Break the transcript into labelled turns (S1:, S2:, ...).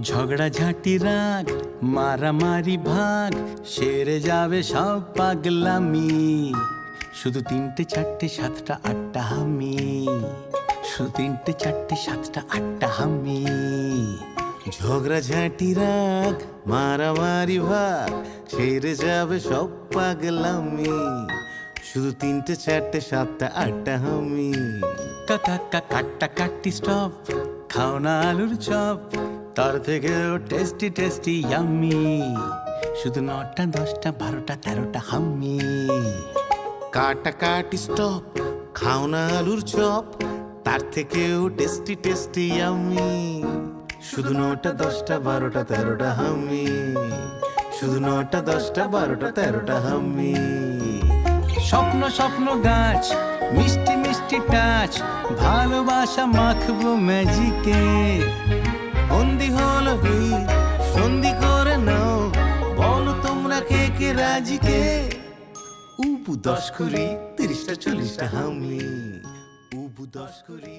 S1: ঝগড়া ঝাঁটি রাগ মারামারি ভাগ সেরে যাবে সব পাগলামি। শুধু 3টে 4টে 7টা 8টা হামি, শুধু 3টে 4টে 7টা 8টা হামি। ঝগড়া ঝাঁটি রাগ মারামারি ভাগ সেরে যাবে সব পাগলামি। শুধু 3টে 4টে 7টা 8টা হামি। কাকা কাটা কাটি স্টপ, খাও না আলুর চপ, তার থেকেও টেস্টি টেস্টি ইয়াম্মি। শুধু 9টা 10টা 12টা 13টা হাম্মি। কাটা কাটি স্টপ, খাও না আলুর চপ, তার থেকেও টেস্টি টেস্টি ইয়াম্মি। শুধু 9টা 10টা 12টা 13টা হাম্মি। শুধু 9টা 10টা 12টা 13টা হাম্মি। স্বপ্ন স্বপ্ন গাছ মিষ্টি মিষ্টি টাচ, ভালোবাসা মাখবো ম্যাজিকে। বন্দি হলো এই সন্ধি করে নাও, বলো তোমরা কে কে রাজি কে। উবু 10 কুড়ি 30টা 40টা হামি। উবু 10 কুড়ি